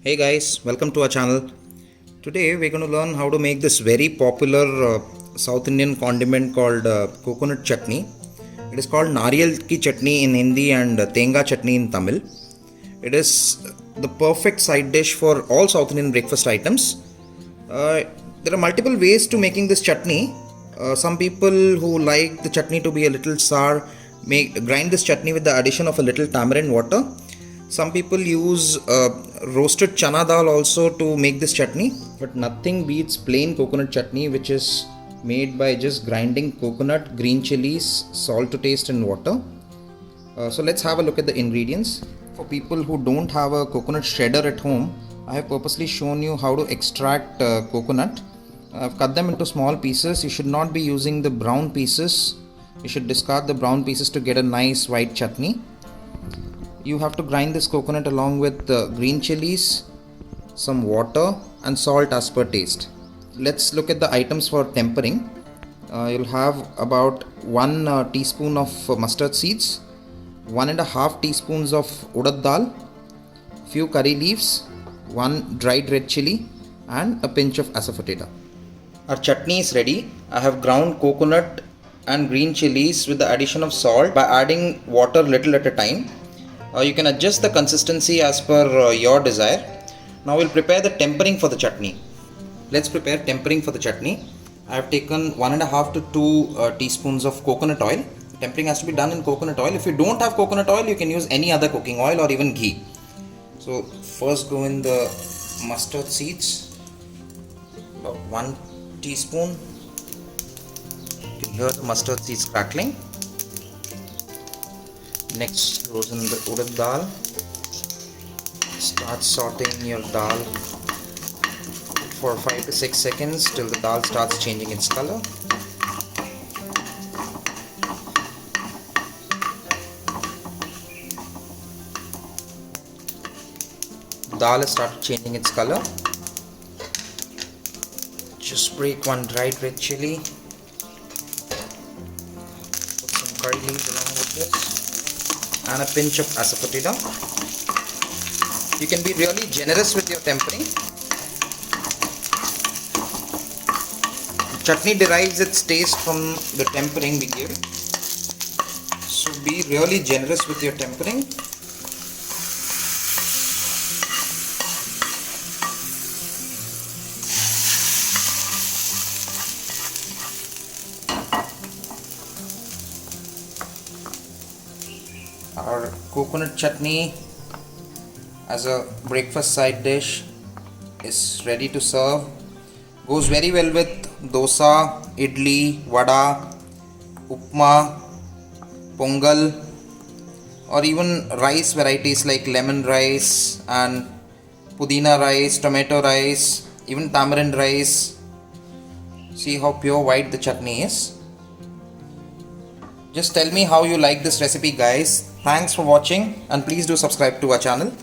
Hey guys, welcome to our channel. Today we're going to learn how to make this very popular South Indian condiment called coconut chutney. It is called nariyal ki chutney in Hindi and tenga chutney in Tamil. It is the perfect side dish for all South Indian breakfast items. There are multiple ways to making this chutney. Some people who like the chutney to be a little sour grind this chutney with the addition of a little tamarind water. Some people use roasted chana dal also to make this chutney, but nothing beats plain coconut chutney, which is made by just grinding coconut, green chillies, salt to taste and water. So let's have a look at the ingredients. For people who don't have a coconut shredder at home, I have purposely shown you how to extract coconut. I've cut them into small pieces. You should not be using the brown pieces. You should discard the brown pieces to get a nice white chutney. You have to grind this coconut along with green chilies, some water and salt as per taste. Let's look at the items for tempering. You'll have about 1 teaspoon of mustard seeds, 1.5 teaspoons of urad dal, few curry leaves, 1 dried red chilli and a pinch of asafoetida. Our chutney is ready. I have ground coconut and green chilies with the addition of salt by adding water little at a time. You can adjust the consistency as per your desire. Now we'll prepare the tempering for the chutney. Let's prepare tempering for the chutney. I have taken 1.5 to 2 teaspoons of coconut oil. Tempering has to be done in coconut oil. If you don't have coconut oil, you can use any other cooking oil or even ghee. So first go in the mustard seeds, about 1 teaspoon. You can hear the mustard seeds crackling. Next goes in the urad dal. Start sauteing your dal for 5 to 6 seconds till the dal starts changing its color. Dal has started changing its color. Just break 1 dried red chili. Put some curry leaves along with this and a pinch of asafoetida. You can be really generous with your tempering. Chutney derives its taste from the tempering we give. So be really generous with your tempering. Our coconut chutney as a breakfast side dish is ready to serve. Goes very well with dosa, idli, vada, upma, pongal, or even rice varieties like lemon rice and pudina rice, tomato rice, even tamarind rice. See how pure white the chutney is. Just tell me how you like this recipe, guys. Thanks for watching and please do subscribe to our channel.